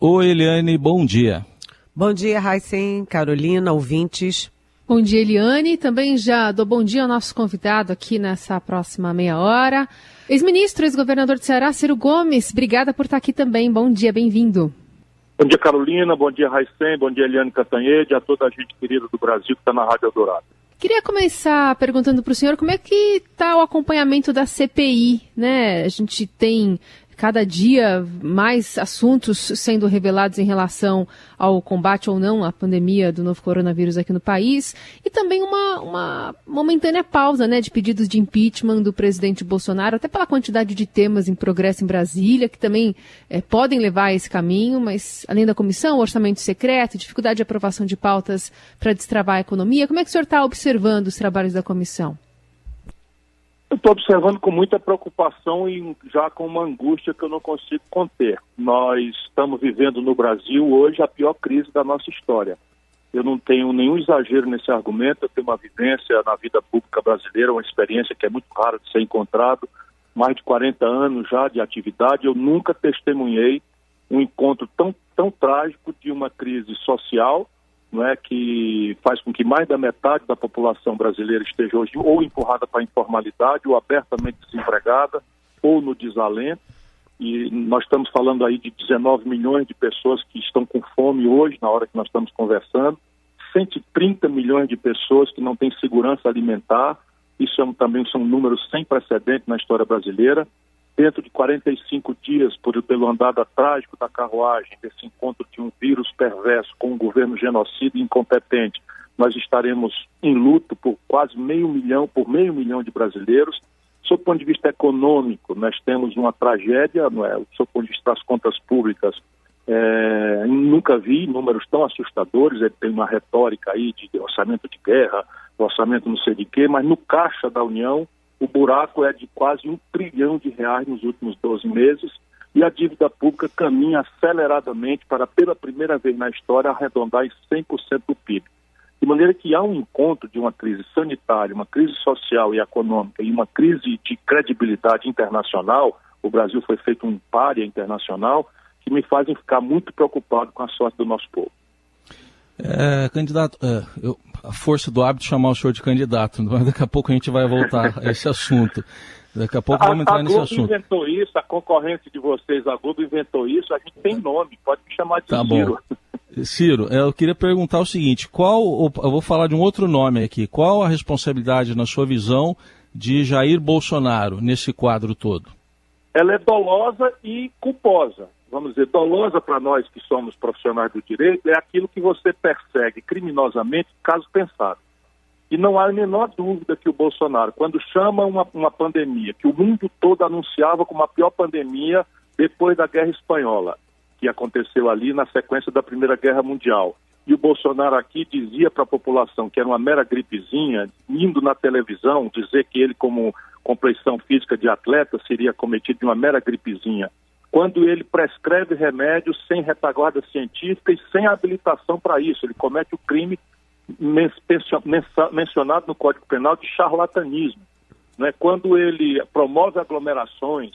Oi, Eliane, bom dia. Bom dia, Raicen, Carolina, ouvintes. Bom dia, Eliane. Também já dou bom dia ao nosso convidado aqui nessa próxima meia hora. Ex-ministro, ex-governador de Ceará, Ciro Gomes, obrigada por estar aqui também. Bom dia, bem-vindo. Bom dia, Carolina. Bom dia, Raicen. Bom dia, Eliane Cantanhede, a toda a gente querida do Brasil que está na Rádio Eldorado. Queria começar perguntando para o senhor como é que está o acompanhamento da CPI, né? A gente tem cada dia mais assuntos sendo revelados em relação ao combate ou não à pandemia do novo coronavírus aqui no país e também uma momentânea pausa, né, de pedidos de impeachment do presidente Bolsonaro, até pela quantidade de temas em progresso em Brasília, que também podem levar a esse caminho, mas além da comissão, orçamento secreto, dificuldade de aprovação de pautas para destravar a economia, como é que o senhor está observando os trabalhos da comissão? Eu estou observando com muita preocupação e já com uma angústia que eu não consigo conter. Nós estamos vivendo no Brasil hoje a pior crise da nossa história. Eu não tenho nenhum exagero nesse argumento, eu tenho uma vivência na vida pública brasileira, uma experiência que é muito rara de ser encontrado, mais de 40 anos já de atividade. Eu nunca testemunhei um encontro tão trágico de uma crise social, não é, que faz com que mais da metade da população brasileira esteja hoje ou empurrada para a informalidade, ou abertamente desempregada, ou no desalento. E nós estamos falando aí de 19 milhões de pessoas que estão com fome hoje, na hora que nós estamos conversando, 130 milhões de pessoas que não têm segurança alimentar. Isso também são números sem precedente na história brasileira. Dentro de 45 dias, pelo andar trágico da carruagem, desse encontro de um vírus perverso com um governo genocida e incompetente, nós estaremos em luto por quase meio milhão de brasileiros. Sob o ponto de vista econômico, nós temos uma tragédia, não é? Sob o ponto de vista das contas públicas, nunca vi números tão assustadores. Ele tem uma retórica aí de orçamento de guerra, orçamento não sei de quê, mas no caixa da União, o buraco é de quase R$1 trilhão nos últimos 12 meses e a dívida pública caminha aceleradamente para, pela primeira vez na história, arredondar em 100% do PIB. De maneira que há um encontro de uma crise sanitária, uma crise social e econômica e uma crise de credibilidade internacional. O Brasil foi feito um pária internacional, que me fazem ficar muito preocupado com a sorte do nosso povo. Candidato, a força do hábito chamar o senhor de candidato, mas daqui a pouco a gente vai voltar a esse assunto. Daqui a pouco vamos entrar nesse assunto. A Globo inventou isso, a concorrente de vocês, a Globo inventou isso, a gente tem nome, pode me chamar de Ciro. Bom. Ciro, eu queria perguntar o seguinte, eu vou falar de um outro nome aqui, qual a responsabilidade, na sua visão, de Jair Bolsonaro nesse quadro todo? Ela é dolosa e culposa. Vamos dizer, dolosa para nós que somos profissionais do direito é aquilo que você persegue criminosamente, caso pensado. E não há a menor dúvida que o Bolsonaro, quando chama uma pandemia, que o mundo todo anunciava como a pior pandemia depois da Guerra Espanhola, que aconteceu ali na sequência da Primeira Guerra Mundial, e o Bolsonaro aqui dizia para a população que era uma mera gripezinha, indo na televisão dizer que ele, como compleição física de atleta, seria cometido de uma mera gripezinha, quando ele prescreve remédios sem retaguarda científica e sem habilitação para isso. Ele comete o crime mencionado no Código Penal de charlatanismo. Né? Quando ele promove aglomerações,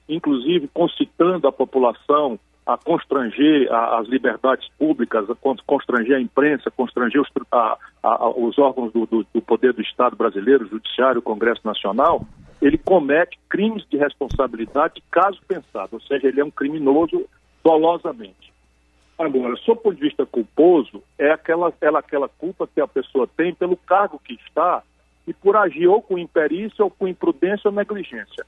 inclusive concitando a população a constranger as liberdades públicas, a constranger a imprensa, constranger os órgãos do poder do Estado brasileiro, o Judiciário, o Congresso Nacional, ele comete crimes de responsabilidade de caso pensado, ou seja, ele é um criminoso dolosamente. Agora, sob o ponto de vista culposo, é aquela culpa que a pessoa tem pelo cargo que está e por agir ou com imperícia ou com imprudência ou negligência.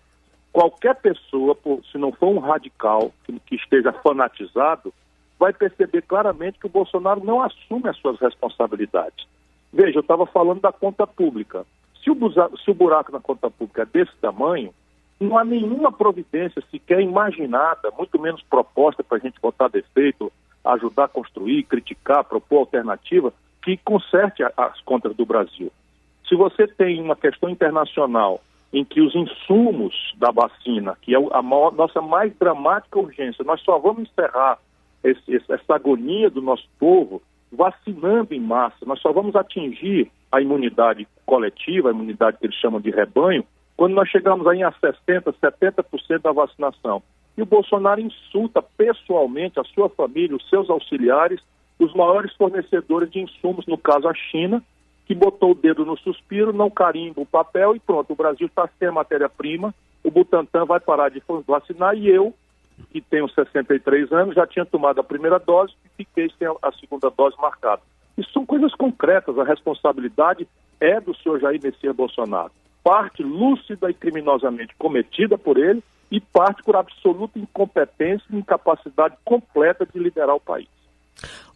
Qualquer pessoa, se não for um radical que esteja fanatizado, vai perceber claramente que o Bolsonaro não assume as suas responsabilidades. Veja, eu estava falando da conta pública. Se o buraco na conta pública é desse tamanho, não há nenhuma providência sequer imaginada, muito menos proposta para a gente botar defeito, ajudar a construir, criticar, propor alternativa, que conserte as contas do Brasil. Se você tem uma questão internacional em que os insumos da vacina, que é nossa mais dramática urgência, nós só vamos encerrar essa agonia do nosso povo vacinando em massa. Nós só vamos atingir a imunidade coletiva, a imunidade que eles chamam de rebanho, quando nós chegamos aí a 60%, 70% da vacinação. E o Bolsonaro insulta pessoalmente a sua família, os seus auxiliares, os maiores fornecedores de insumos, no caso a China, que botou o dedo no suspiro, não carimba o papel e pronto, o Brasil está sem matéria-prima, o Butantan vai parar de vacinar e eu, que tenho 63 anos, já tinha tomado a primeira dose e fiquei sem a segunda dose marcada. Isso são coisas concretas, a responsabilidade é do senhor Jair Messias Bolsonaro. Parte lúcida e criminosamente cometida por ele e parte por absoluta incompetência e incapacidade completa de liderar o país.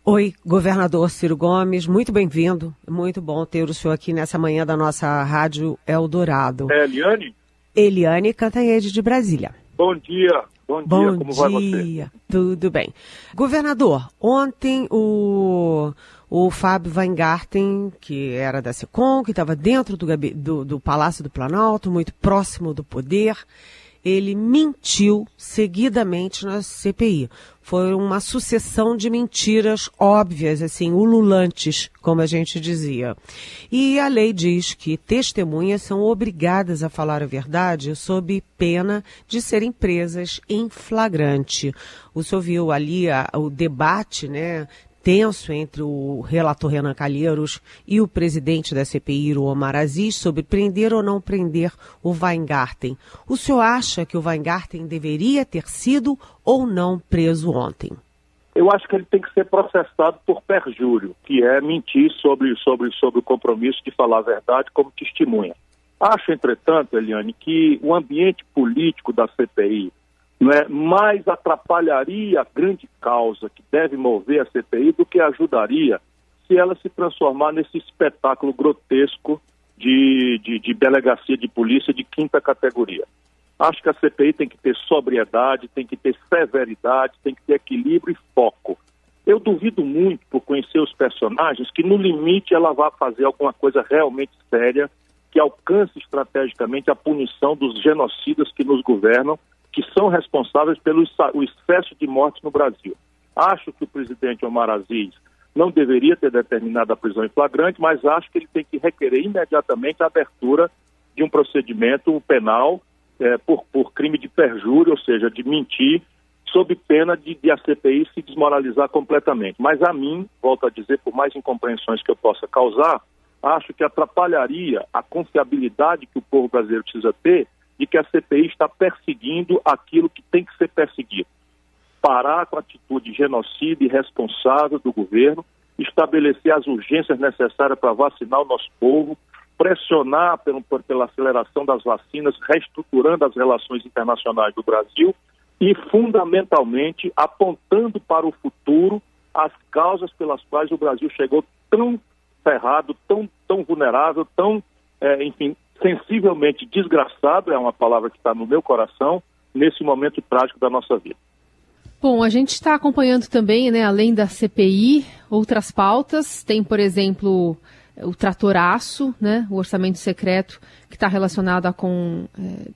Oi, governador Ciro Gomes, muito bem-vindo. Muito bom ter o senhor aqui nessa manhã da nossa Rádio Eldorado. É Eliane? Eliane Cantanhede, de Brasília. Bom dia, como vai você? Tudo bem. Governador, ontem o Fábio Weingarten, que era da SECOM, que estava dentro do Palácio do Planalto, muito próximo do poder, ele mentiu seguidamente na CPI. Foi uma sucessão de mentiras óbvias, assim, ululantes, como a gente dizia. E a lei diz que testemunhas são obrigadas a falar a verdade sob pena de serem presas em flagrante. O senhor viu ali o debate, né, tenso entre o relator Renan Calheiros e o presidente da CPI, o Omar Aziz, sobre prender ou não prender o Weingarten. O senhor acha que o Weingarten deveria ter sido ou não preso ontem? Eu acho que ele tem que ser processado por perjúrio, que é mentir sobre o compromisso de falar a verdade como testemunha. Acho, entretanto, Eliane, que o ambiente político da CPI mais atrapalharia a grande causa que deve mover a CPI do que ajudaria se ela se transformar nesse espetáculo grotesco de delegacia de polícia de quinta categoria. Acho que a CPI tem que ter sobriedade, tem que ter severidade, tem que ter equilíbrio e foco. Eu duvido muito, por conhecer os personagens, que no limite ela vá fazer alguma coisa realmente séria que alcance estrategicamente a punição dos genocidas que nos governam, que são responsáveis pelo excesso de mortes no Brasil. Acho que o presidente Omar Aziz não deveria ter determinado a prisão em flagrante, mas acho que ele tem que requerer imediatamente a abertura de um procedimento penal por crime de perjúrio, ou seja, de mentir, sob pena de a CPI se desmoralizar completamente. Mas a mim, volto a dizer, por mais incompreensões que eu possa causar, acho que atrapalharia a confiabilidade que o povo brasileiro precisa ter de que a CPI está perseguindo aquilo que tem que ser perseguido. Parar com a atitude genocida e irresponsável do governo, estabelecer as urgências necessárias para vacinar o nosso povo, pressionar pela aceleração das vacinas, reestruturando as relações internacionais do Brasil e, fundamentalmente, apontando para o futuro as causas pelas quais o Brasil chegou tão ferrado, tão vulnerável, sensivelmente desgraçado, é uma palavra que está no meu coração, nesse momento trágico da nossa vida. Bom, a gente está acompanhando também, né, além da CPI, outras pautas. Tem, por exemplo, o Tratoraço, né, o orçamento secreto, que está relacionado com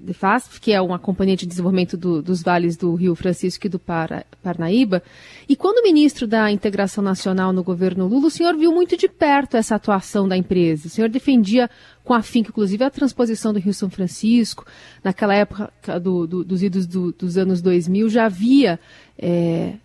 DEFASP, que é uma companhia de desenvolvimento dos vales do Rio Francisco e do Parnaíba. E quando o ministro da Integração Nacional no governo Lula, o senhor viu muito de perto essa atuação da empresa. O senhor defendia com afinco, inclusive, a transposição do Rio São Francisco. Naquela época dos idos dos anos 2000, já havia,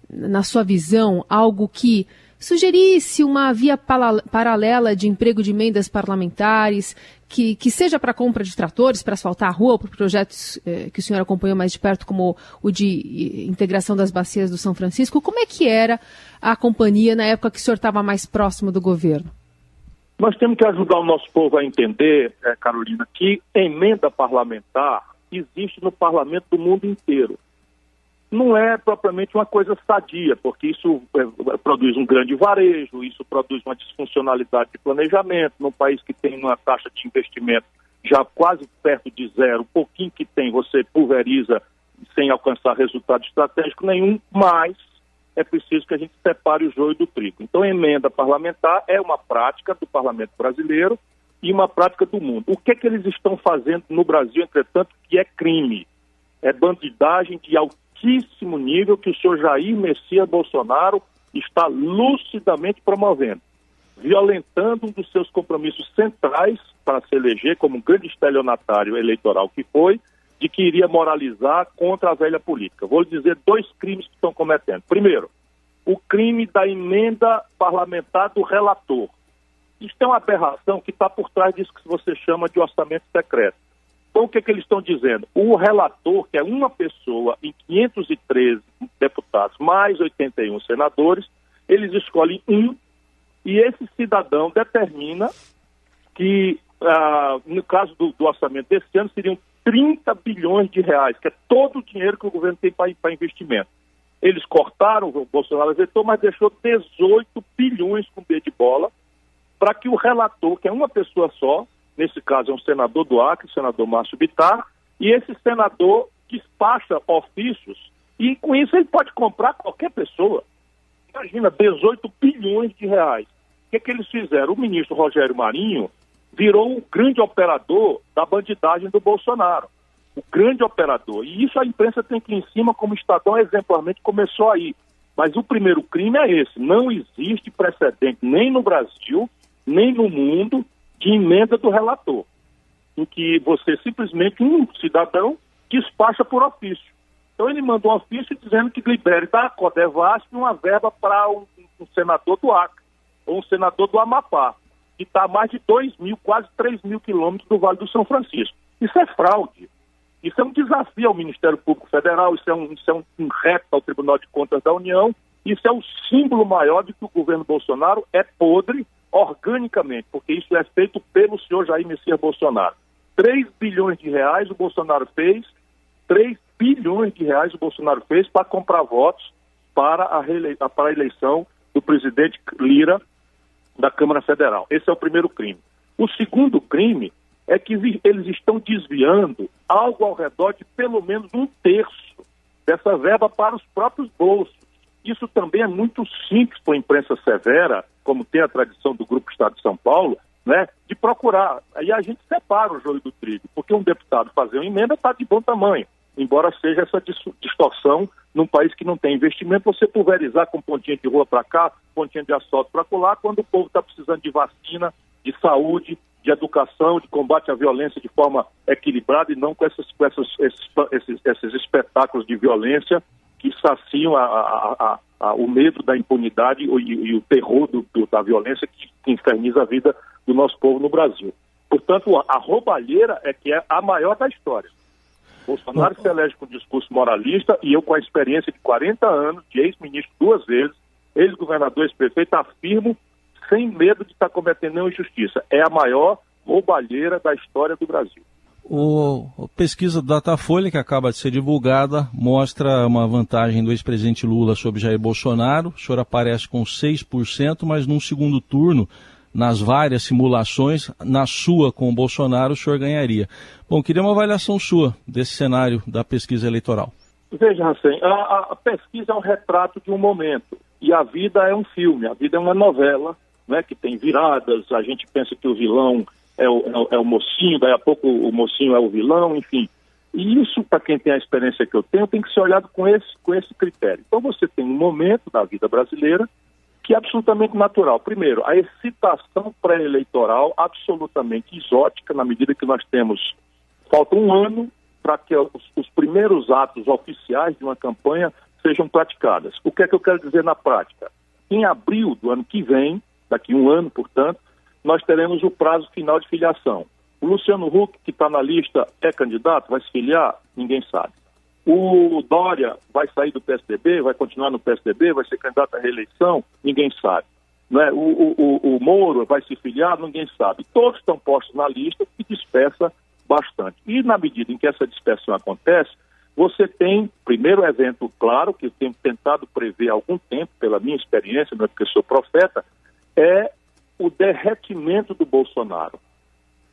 na sua visão, algo que sugerisse uma via paralela de emprego de emendas parlamentares, que seja para compra de tratores, para asfaltar a rua, ou para projetos que o senhor acompanhou mais de perto, como o de integração das bacias do São Francisco. Como é que era a companhia na época que o senhor estava mais próximo do governo? Nós temos que ajudar o nosso povo a entender, Carolina, que emenda parlamentar existe no parlamento do mundo inteiro. Não é propriamente uma coisa sadia, porque isso produz um grande varejo, isso produz uma disfuncionalidade de planejamento, num país que tem uma taxa de investimento já quase perto de zero, o pouquinho que tem você pulveriza sem alcançar resultado estratégico nenhum, mas é preciso que a gente separe o joio do trigo. Então, a emenda parlamentar é uma prática do parlamento brasileiro e uma prática do mundo. O que é que eles estão fazendo no Brasil, entretanto, que é crime? É bandidagem de altíssimo nível que o senhor Jair Messias Bolsonaro está lucidamente promovendo, violentando um dos seus compromissos centrais para se eleger como um grande estelionatário eleitoral que foi, de que iria moralizar contra a velha política. Vou lhe dizer 2 crimes que estão cometendo. Primeiro, o crime da emenda parlamentar do relator. Isso é uma aberração que está por trás disso que você chama de orçamento secreto. Então, o que eles estão dizendo? O relator, que é uma pessoa em 513 deputados, mais 81 senadores, eles escolhem um, e esse cidadão determina que, no caso do orçamento desse ano, seriam 30 bilhões de reais, que é todo o dinheiro que o governo tem para investimento. Eles cortaram, o Bolsonaro vetou, mas deixou 18 bilhões com B de bola, para que o relator, que é uma pessoa só, nesse caso é um senador do Acre, o senador Márcio Bittar, e esse senador despacha ofícios, e com isso ele pode comprar qualquer pessoa. Imagina, 18 bilhões de reais. O que eles fizeram? O ministro Rogério Marinho virou o grande operador da bandidagem do Bolsonaro. O grande operador. E isso a imprensa tem que ir em cima, como o Estadão exemplarmente começou aí. Mas o primeiro crime é esse. Não existe precedente nem no Brasil, nem no mundo, de emenda do relator, em que você simplesmente, um cidadão, despacha por ofício. Então ele mandou um ofício dizendo que libere da Codevasf uma verba para um senador do Acre, ou um senador do Amapá, que está a mais de 2.000, quase 3.000 quilômetros do Vale do São Francisco. Isso é fraude. Isso é um desafio ao Ministério Público Federal, isso é um reto ao Tribunal de Contas da União, isso é o símbolo maior de que o governo Bolsonaro é podre organicamente, porque isso é feito pelo senhor Jair Messias Bolsonaro. 3 bilhões de reais o Bolsonaro fez, 3 bilhões de reais o Bolsonaro fez para comprar votos para a eleição do presidente Lira da Câmara Federal. Esse é o primeiro crime. O segundo crime é que eles estão desviando algo ao redor de pelo menos 1/3 dessa verba para os próprios bolsos. Isso também é muito simples para a imprensa severa, como tem a tradição do Grupo Estado de São Paulo, né, de procurar. Aí a gente separa o joio do trigo, porque um deputado fazer uma emenda está de bom tamanho, embora seja essa distorção num país que não tem investimento, você pulverizar com pontinha de rua para cá, pontinha de asfalto para colar, quando o povo está precisando de vacina, de saúde, de educação, de combate à violência de forma equilibrada e não com esses espetáculos de violência que saciam o medo da impunidade e o terror da violência que inferniza a vida do nosso povo no Brasil. Portanto, a roubalheira é que é a maior da história. Bolsonaro se elege com discurso moralista e eu, com a experiência de 40 anos, de ex-ministro 2 vezes, ex-governador, ex-prefeito, afirmo sem medo de estar cometendo nenhuma injustiça. É a maior roubalheira da história do Brasil. A pesquisa do Datafolha, que acaba de ser divulgada, mostra uma vantagem do ex-presidente Lula sobre Jair Bolsonaro. O senhor aparece com 6%, mas num segundo turno, nas várias simulações, na sua com o Bolsonaro, o senhor ganharia. Bom, queria uma avaliação sua desse cenário da pesquisa eleitoral. Veja, Hassen, a pesquisa é um retrato de um momento. E a vida é um filme, a vida é uma novela, né, que tem viradas, a gente pensa que o vilão é o mocinho, daí a pouco o mocinho é o vilão, enfim. E isso, para quem tem a experiência que eu tenho, tem que ser olhado com esse critério. Então você tem um momento da vida brasileira que é absolutamente natural. Primeiro, a excitação pré-eleitoral absolutamente exótica, na medida que nós temos, falta um ano para que os primeiros atos oficiais de uma campanha sejam praticadas. O que é que eu quero dizer na prática? Em abril do ano que vem, daqui um ano, portanto, nós teremos o prazo final de filiação. O Luciano Huck, que está na lista, é candidato, vai se filiar? Ninguém sabe. O Dória vai sair do PSDB, vai continuar no PSDB, vai ser candidato à reeleição? Ninguém sabe. Né? O Moro vai se filiar? Ninguém sabe. Todos estão postos na lista, que dispersa bastante. E na medida em que essa dispersão acontece, você tem, primeiro evento claro, que eu tenho tentado prever há algum tempo, pela minha experiência, não é porque sou profeta, é o derretimento do Bolsonaro.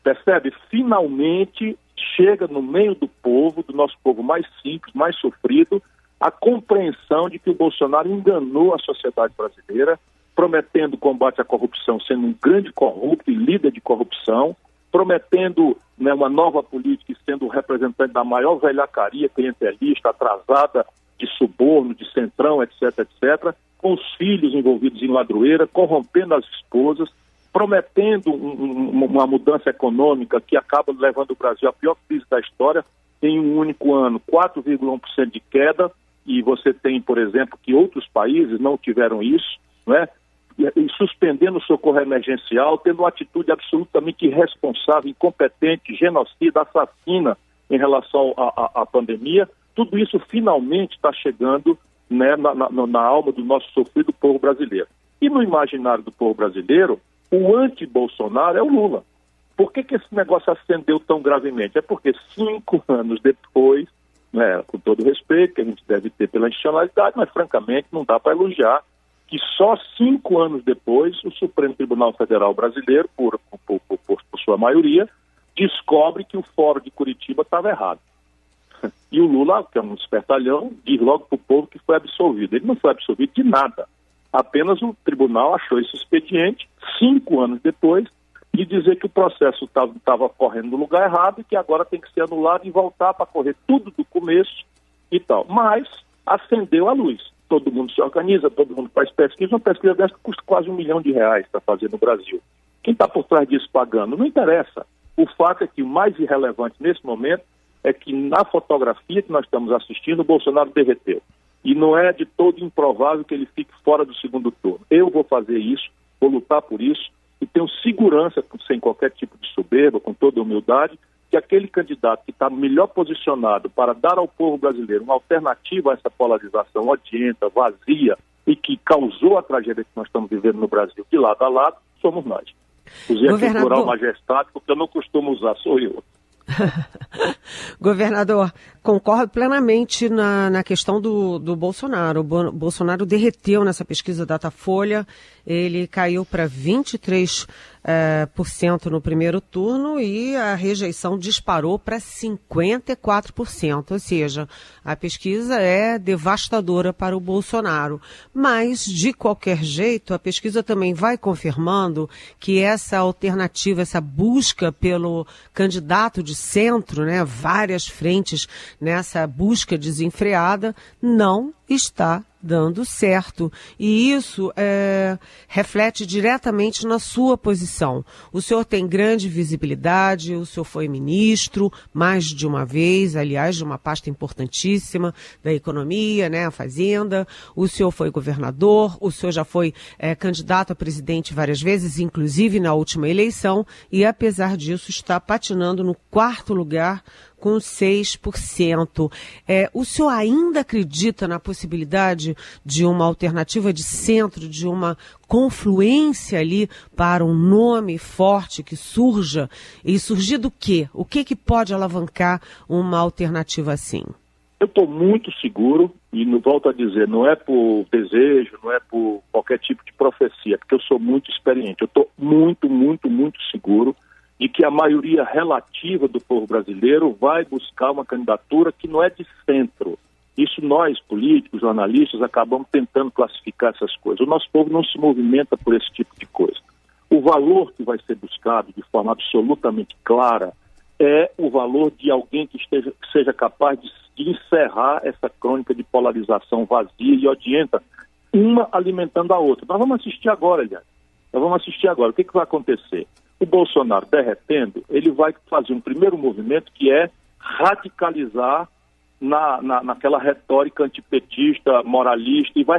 Percebe? Finalmente chega no meio do povo, do nosso povo mais simples, mais sofrido, a compreensão de que o Bolsonaro enganou a sociedade brasileira, prometendo combate à corrupção, sendo um grande corrupto e líder de corrupção, prometendo, né, uma nova política e sendo o representante da maior velhacaria clientelista, atrasada, de suborno, de centrão, etc., etc., com os filhos envolvidos em ladroeira, corrompendo as esposas, prometendo uma mudança econômica que acaba levando o Brasil à pior crise da história, em um único ano 4,1% de queda, e você tem, por exemplo, que outros países não tiveram isso, né? E suspendendo o socorro emergencial, tendo uma atitude absolutamente irresponsável, incompetente, genocida, assassina em relação à pandemia. Tudo isso finalmente está chegando, né, na alma do nosso sofrido povo brasileiro. E no imaginário do povo brasileiro, o anti-Bolsonaro é o Lula. Por que esse negócio acendeu tão gravemente? É porque 5 anos depois, né, com todo o respeito que a gente deve ter pela institucionalidade, mas francamente não dá para elogiar que só 5 anos depois o Supremo Tribunal Federal Brasileiro, por sua maioria, descobre que o Fórum de Curitiba estava errado. E o Lula, que é um espertalhão, diz logo para o povo que foi absolvido. Ele não foi absolvido de nada. Apenas o tribunal achou esse expediente, 5 anos depois, de dizer que o processo estava correndo no lugar errado e que agora tem que ser anulado e voltar para correr tudo do começo e tal. Mas acendeu a luz. Todo mundo se organiza, todo mundo faz pesquisa. Uma pesquisa dessa custa quase R$1 milhão para fazer no Brasil. Quem está por trás disso pagando? Não interessa. O fato é que o mais irrelevante nesse momento é que na fotografia que nós estamos assistindo, o Bolsonaro derreteu. E não é de todo improvável que ele fique fora do segundo turno. Eu vou fazer isso, vou lutar por isso, e tenho segurança, sem qualquer tipo de soberba, com toda humildade, que aquele candidato que está melhor posicionado para dar ao povo brasileiro uma alternativa a essa polarização odienta, vazia, e que causou a tragédia que nós estamos vivendo no Brasil de lado a lado, somos nós. Usei aqui o plural majestático, porque eu não costumo usar, sou eu. Governador, concordo plenamente na questão do Bolsonaro. O Bolsonaro derreteu nessa pesquisa Datafolha, ele caiu para 23% no primeiro turno e a rejeição disparou para 54%, ou seja, a pesquisa é devastadora para o Bolsonaro. Mas, de qualquer jeito, a pesquisa também vai confirmando que essa alternativa, essa busca pelo candidato de centro, né, várias frentes nessa busca desenfreada, não está dando certo. E isso reflete diretamente na sua posição. O senhor tem grande visibilidade, o senhor foi ministro mais de uma vez, aliás, de uma pasta importantíssima da economia, né, a Fazenda. O senhor foi governador, o senhor já foi candidato a presidente várias vezes, inclusive na última eleição, e apesar disso está patinando no 4º lugar com 6%. O senhor ainda acredita na possibilidade de uma alternativa de centro, de uma confluência ali para um nome forte que surja? E surgir do quê? O que pode alavancar uma alternativa assim? Eu estou muito seguro, e volto a dizer, não é por desejo, não é por qualquer tipo de profecia, porque eu sou muito experiente. Eu estou muito, muito, muito seguro de que a maioria relativa do povo brasileiro vai buscar uma candidatura que não é de centro. Isso nós, políticos, jornalistas, acabamos tentando classificar essas coisas. O nosso povo não se movimenta por esse tipo de coisa. O valor que vai ser buscado de forma absolutamente clara é o valor de alguém que seja capaz de encerrar essa crônica de polarização vazia e odienta, uma alimentando a outra. Nós vamos assistir agora, aliás. O que vai acontecer? O Bolsonaro derretendo, ele vai fazer um primeiro movimento que é radicalizar naquela retórica antipetista, moralista, e vai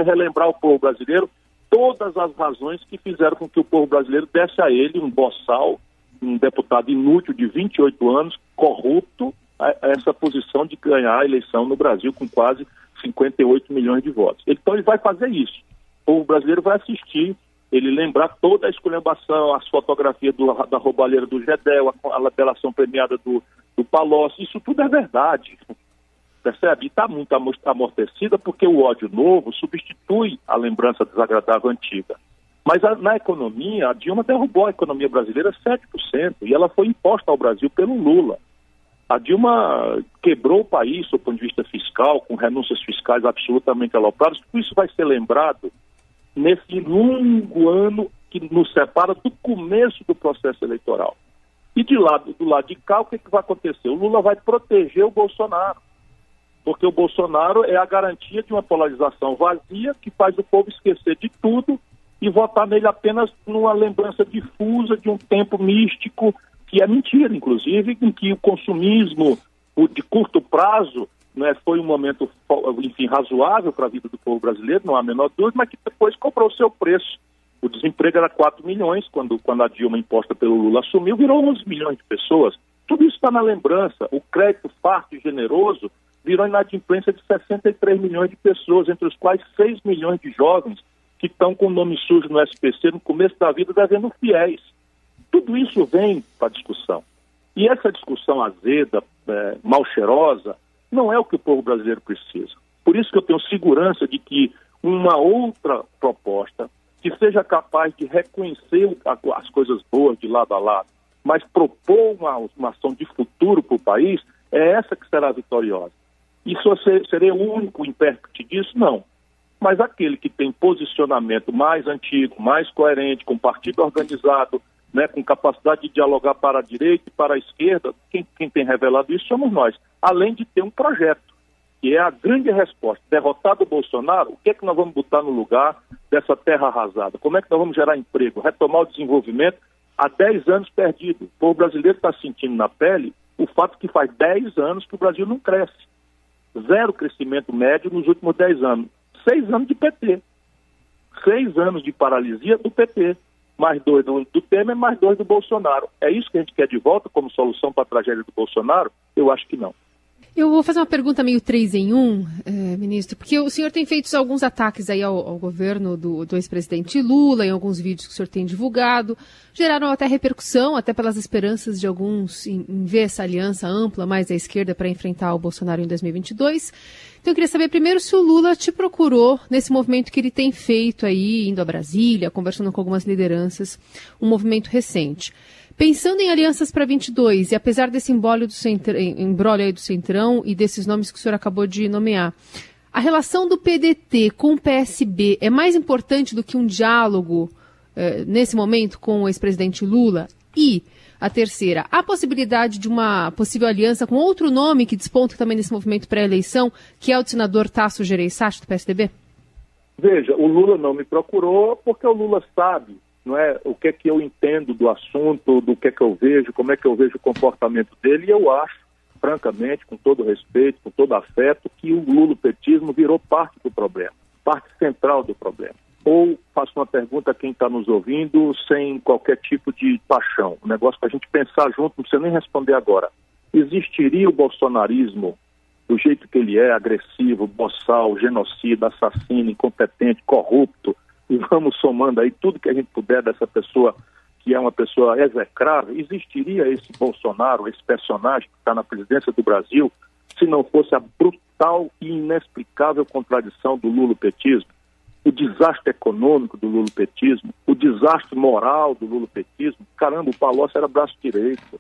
relembrar o povo brasileiro todas as razões que fizeram com que o povo brasileiro desse a ele um boçal, um deputado inútil de 28 anos, corrupto, a essa posição de ganhar a eleição no Brasil com quase 58 milhões de votos. Então ele vai fazer isso. O povo brasileiro vai assistir, ele lembrar toda a esculhambação, as fotografias da roubalheira do Gedel, a labelação premiada do Palocci, isso tudo é verdade, percebe? E está muito amortecida porque o ódio novo substitui a lembrança desagradável antiga. Mas na economia, a Dilma derrubou a economia brasileira 7%, e ela foi imposta ao Brasil pelo Lula. A Dilma quebrou o país, do ponto de vista fiscal, com renúncias fiscais absolutamente alopradas. Tudo isso vai ser lembrado nesse longo ano que nos separa do começo do processo eleitoral. E do lado de cá, o que vai acontecer? O Lula vai proteger o Bolsonaro, porque o Bolsonaro é a garantia de uma polarização vazia que faz o povo esquecer de tudo e votar nele apenas numa lembrança difusa de um tempo místico, que é mentira, inclusive, em que o consumismo, de curto prazo, né, foi um momento, enfim, razoável para a vida do povo brasileiro, não há a menor dúvida, mas que depois cobrou o seu preço. O desemprego era 4 milhões, quando a Dilma, imposta pelo Lula, assumiu, virou 11 milhões de pessoas. Tudo isso está na lembrança. O crédito farto e generoso virou inadimplência de 63 milhões de pessoas, entre os quais 6 milhões de jovens que estão com o nome sujo no SPC no começo da vida devendo fiéis. Tudo isso vem para a discussão. E essa discussão azeda, mal cheirosa, não é o que o povo brasileiro precisa. Por isso que eu tenho segurança de que uma outra proposta que seja capaz de reconhecer as coisas boas de lado a lado, mas propor uma ação de futuro para o país, é essa que será vitoriosa. Isso seria o único intérprete disso? Não. Mas aquele que tem posicionamento mais antigo, mais coerente, com partido organizado, né, com capacidade de dialogar para a direita e para a esquerda, quem tem revelado isso somos nós. Além de ter um projeto, que é a grande resposta. Derrotado o Bolsonaro, o que é que nós vamos botar no lugar dessa terra arrasada? Como é que nós vamos gerar emprego, retomar o desenvolvimento há 10 anos perdido? O povo brasileiro está sentindo na pele o fato que faz 10 anos que o Brasil não cresce. 0 crescimento médio nos últimos 10 anos. 6 anos de PT. 6 anos de paralisia do PT. Mais 2 do Temer, mais 2 do Bolsonaro. É isso que a gente quer de volta como solução para a tragédia do Bolsonaro? Eu acho que não. Eu vou fazer uma pergunta meio 3 em 1, ministro, porque o senhor tem feito alguns ataques aí ao governo do ex-presidente Lula, em alguns vídeos que o senhor tem divulgado, geraram até repercussão, até pelas esperanças de alguns em ver essa aliança ampla mais à esquerda para enfrentar o Bolsonaro em 2022. Então eu queria saber primeiro se o Lula te procurou nesse movimento que ele tem feito aí, indo a Brasília, conversando com algumas lideranças, um movimento recente. Pensando em alianças para 22, e apesar desse embrólio aí do Centrão e desses nomes que o senhor acabou de nomear, a relação do PDT com o PSB é mais importante do que um diálogo nesse momento com o ex-presidente Lula? E a terceira, a possibilidade de uma possível aliança com outro nome que desponta também nesse movimento pré-eleição, que é o do senador Tasso Gereissati, do PSDB? Veja, o Lula não me procurou porque o Lula sabe, não é, o que é que eu entendo do assunto, do que é que eu vejo, como é que eu vejo o comportamento dele, e eu acho, francamente, com todo respeito, com todo afeto, que o lulopetismo virou parte do problema, parte central do problema. Ou faço uma pergunta a quem está nos ouvindo sem qualquer tipo de paixão, um negócio para a gente pensar junto, não precisa nem responder agora. Existiria o bolsonarismo do jeito que ele é, agressivo, boçal, genocida, assassino, incompetente, corrupto, e vamos somando aí tudo que a gente puder dessa pessoa, que é uma pessoa execrável? Existiria esse Bolsonaro, esse personagem que está na presidência do Brasil, se não fosse a brutal e inexplicável contradição do lulopetismo, o desastre econômico do lulopetismo, o desastre moral do lulopetismo? Caramba, o Palocci era braço direito,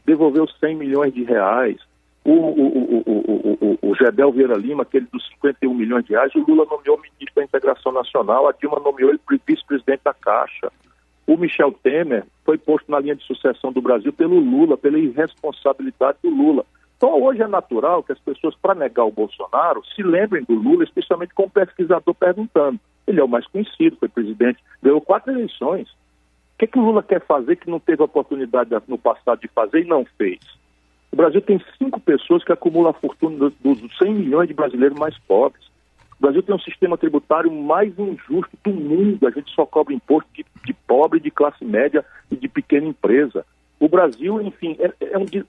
devolveu 100 milhões de reais. O Gedel Vieira Lima, aquele dos 51 milhões de reais, o Lula nomeou ministro da Integração Nacional, a Dilma nomeou ele vice-presidente da Caixa. O Michel Temer foi posto na linha de sucessão do Brasil pelo Lula, pela irresponsabilidade do Lula. Então hoje é natural que as pessoas, para negar o Bolsonaro, se lembrem do Lula, especialmente com o pesquisador perguntando. Ele é o mais conhecido, foi presidente, ganhou 4 eleições. O que o Lula quer fazer que não teve oportunidade no passado de fazer e não fez? O Brasil tem 5 pessoas que acumulam a fortuna dos 100 milhões de brasileiros mais pobres. O Brasil tem um sistema tributário mais injusto do mundo. A gente só cobra imposto de pobre, de classe média e de pequena empresa. O Brasil, enfim,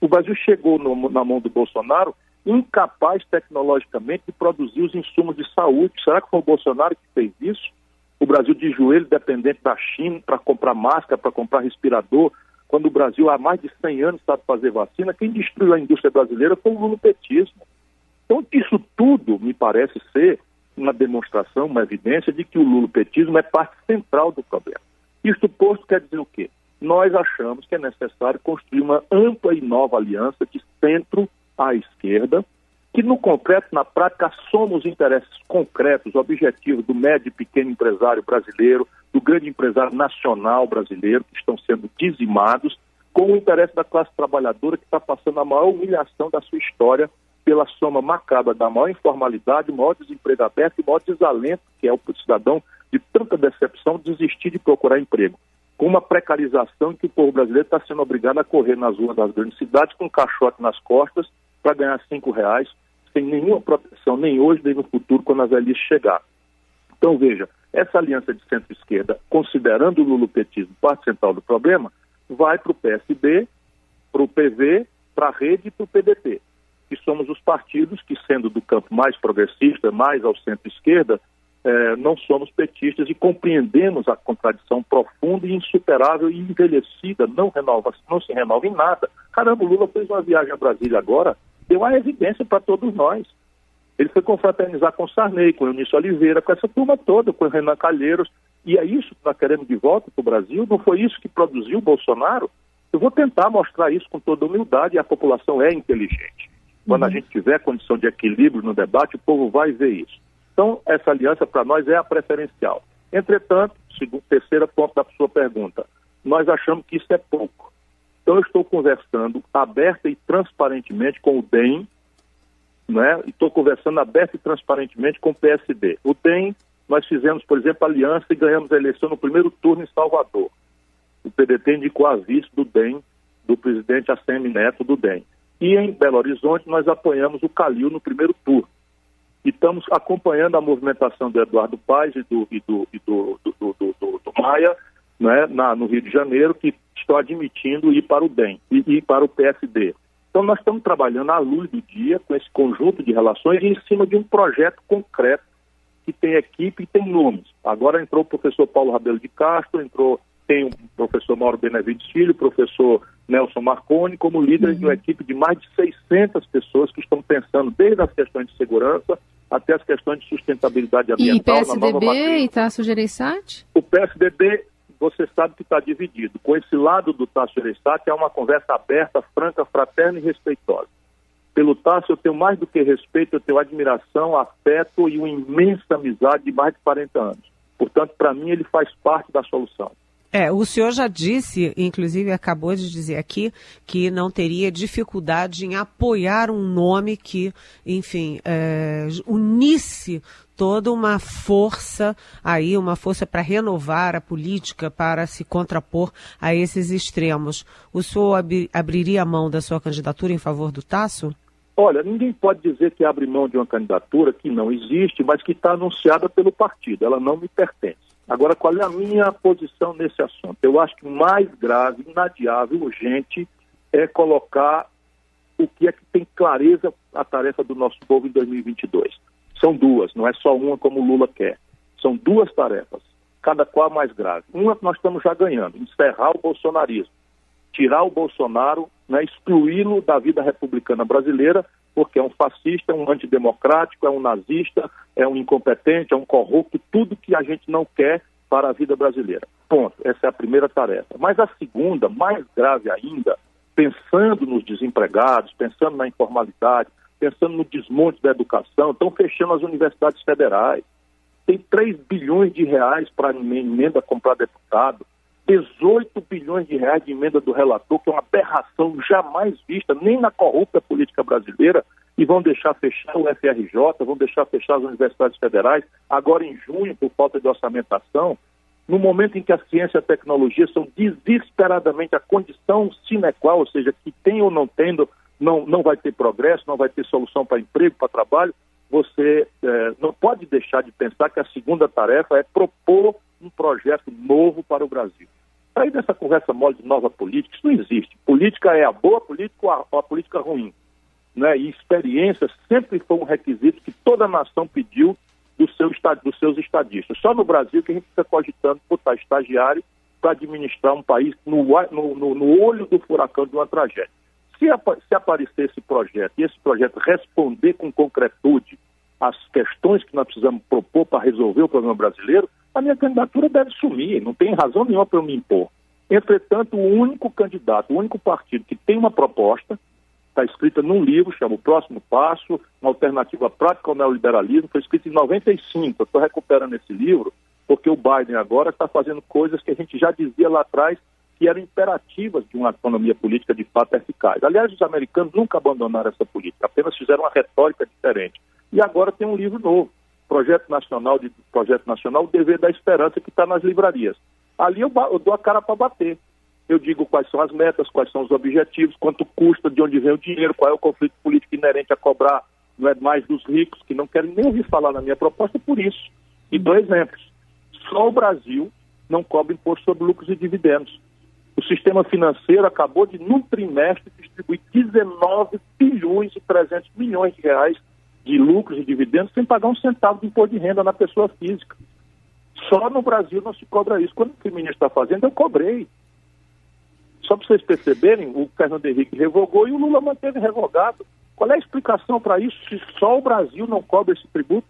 o Brasil chegou na mão do Bolsonaro incapaz tecnologicamente de produzir os insumos de saúde. Será que foi o Bolsonaro que fez isso? O Brasil de joelho dependente da China para comprar máscara, para comprar respirador, quando o Brasil há mais de 100 anos sabe fazer vacina. Quem destruiu a indústria brasileira foi o lulopetismo. Então, isso tudo me parece ser uma demonstração, uma evidência de que o lulopetismo é parte central do problema. Isto posto quer dizer o quê? Nós achamos que é necessário construir uma ampla e nova aliança de centro à esquerda, que no concreto, na prática, soma os interesses concretos, objetivos do médio e pequeno empresário brasileiro, do grande empresário nacional brasileiro, que estão sendo dizimados, com o interesse da classe trabalhadora, que está passando a maior humilhação da sua história pela soma macabra da maior informalidade, o maior desemprego aberto e o maior desalento, que é o cidadão de tanta decepção, desistir de procurar emprego. Com uma precarização em que o povo brasileiro está sendo obrigado a correr nas ruas das grandes cidades com um caixote nas costas, para ganhar R$5, sem nenhuma proteção, nem hoje, nem no futuro, quando a velhice chegar. Então, veja, essa aliança de centro-esquerda, considerando o lulopetismo parte central do problema, vai para o PSD, para o PV, para a Rede e para o PDT, que somos os partidos que, sendo do campo mais progressista, mais ao centro-esquerda, não somos petistas e compreendemos a contradição profunda e insuperável e envelhecida, não se renova em nada. Caramba, o Lula fez uma viagem a Brasília agora, deu a evidência para todos nós. Ele foi confraternizar com o Sarney, com o Eunício Oliveira, com essa turma toda, com o Renan Calheiros, e é isso que nós queremos de volta para o Brasil. Não foi isso que produziu o Bolsonaro? Eu vou tentar mostrar isso com toda humildade, e a população é inteligente. Quando a gente tiver condição de equilíbrio no debate, o povo vai ver isso. Então, essa aliança para nós é a preferencial. Entretanto, terceiro ponto da sua pergunta, nós achamos que isso é pouco. Então, eu estou conversando aberta e transparentemente com o DEM, né? E estou conversando aberta e transparentemente com o PSD. O DEM, nós fizemos, por exemplo, aliança e ganhamos a eleição no primeiro turno em Salvador. O PDT indicou a vice do DEM, do presidente ACM Neto do DEM. E em Belo Horizonte nós apoiamos o Calil no primeiro turno. E estamos acompanhando a movimentação do Eduardo Paes e do Maia, né, no Rio de Janeiro, que estão admitindo ir para o DEM e para o PSD. Então nós estamos trabalhando à luz do dia com esse conjunto de relações e em cima de um projeto concreto que tem equipe e tem nomes. Agora entrou o professor Paulo Rabelo de Castro, tem o professor Mauro Benevides Filho, o professor Nelson Marconi, como líderes de uma equipe de mais de 600 pessoas que estão pensando desde as questões de segurança até as questões de sustentabilidade ambiental. E PSDB e Tasso Gereissati? O PSDB, você sabe que está dividido. Com esse lado do Tasso Gereissati é uma conversa aberta, franca, fraterna e respeitosa. Pelo Tasso eu tenho mais do que respeito, eu tenho admiração, afeto e uma imensa amizade de mais de 40 anos. Portanto, para mim, ele faz parte da solução. O senhor já disse, inclusive acabou de dizer aqui, que não teria dificuldade em apoiar um nome que, enfim, unisse toda uma força aí, uma força para renovar a política, para se contrapor a esses extremos. O senhor abriria a mão da sua candidatura em favor do Tasso? Olha, ninguém pode dizer que abre mão de uma candidatura que não existe, mas que está anunciada pelo partido. Ela não me pertence. Agora, qual é a minha posição nesse assunto? Eu acho que o mais grave, inadiável, urgente, é colocar o que é que tem clareza a tarefa do nosso povo em 2022. São duas, não é só uma como o Lula quer. São duas tarefas, cada qual mais grave. Uma que nós estamos já ganhando, encerrar o bolsonarismo, tirar o Bolsonaro, né, excluí-lo da vida republicana brasileira, porque é um fascista, é um antidemocrático, é um nazista, é um incompetente, é um corrupto, tudo que a gente não quer para a vida brasileira. Ponto. Essa é a primeira tarefa. Mas a segunda, mais grave ainda, pensando nos desempregados, pensando na informalidade, pensando no desmonte da educação, estão fechando as universidades federais. Tem 3 bilhões de reais para emenda comprar deputado, 18 bilhões de reais de emenda do relator, que é uma aberração jamais vista, nem na corrupta política brasileira, e vão deixar fechar o FRJ, vão deixar fechar as universidades federais, agora em junho, por falta de orçamentação, no momento em que a ciência e a tecnologia são desesperadamente a condição sine qua, ou seja, que tem ou não tendo, não vai ter progresso, não vai ter solução para emprego, para trabalho, você não pode deixar de pensar que a segunda tarefa é propor um projeto novo para o Brasil. Sair dessa conversa mole de nova política, isso não existe. Política é a boa política ou a política ruim, né? E experiência sempre foi um requisito que toda nação pediu dos seus estadistas. Só no Brasil que a gente fica cogitando botar estagiário para administrar um país no olho do furacão de uma tragédia. Se aparecer esse projeto e esse projeto responder com concretude às questões que nós precisamos propor para resolver o problema brasileiro, a minha candidatura deve sumir, não tem razão nenhuma para eu me impor. Entretanto, o único candidato, o único partido que tem uma proposta, está escrita num livro, chama O Próximo Passo, uma alternativa prática ao neoliberalismo, foi escrito em 95, eu estou recuperando esse livro, porque o Biden agora está fazendo coisas que a gente já dizia lá atrás que eram imperativas de uma economia política de fato eficaz. Aliás, os americanos nunca abandonaram essa política, apenas fizeram uma retórica diferente. E agora tem um livro novo, Projeto Nacional, O Dever da Esperança, que está nas livrarias. Ali eu dou a cara para bater. eu digo quais são as metas, quais são os objetivos, quanto custa, de onde vem o dinheiro, qual é o conflito político inerente a cobrar, não é mais dos ricos, que não querem nem ouvir falar na minha proposta por isso. E dou exemplos. Só o Brasil não cobra imposto sobre lucros e dividendos. O sistema financeiro acabou de, num trimestre, distribuir 19 bilhões e 300 milhões de reais de lucros e dividendos sem pagar um centavo de imposto de renda na pessoa física. Só no Brasil não se cobra isso. Quando o que o ministro está fazendo, eu cobrei. Só para vocês perceberem, o Fernando Henrique revogou e o Lula manteve revogado. Qual é a explicação para isso, se só o Brasil não cobra esse tributo?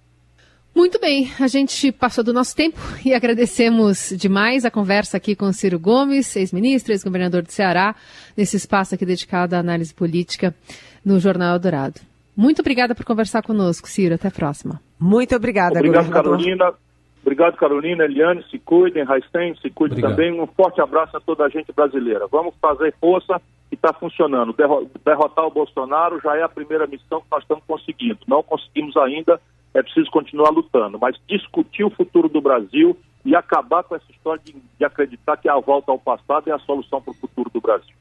Muito bem, a gente passou do nosso tempo e agradecemos demais a conversa aqui com o Ciro Gomes, ex-ministro, ex-governador do Ceará, nesse espaço aqui dedicado à análise política no Jornal Eldorado. Muito obrigada por conversar conosco, Ciro. Até a próxima. Muito obrigada, Obrigado, governador. Carolina. Obrigado, Carolina, Eliane, se cuidem, Raicen, se cuidem também. Um forte abraço a toda a gente brasileira. Vamos fazer força e está funcionando. Derrotar o Bolsonaro já é a primeira missão que nós estamos conseguindo. Não conseguimos ainda, é preciso continuar lutando. Mas discutir o futuro do Brasil e acabar com essa história de acreditar que a volta ao passado é a solução para o futuro do Brasil.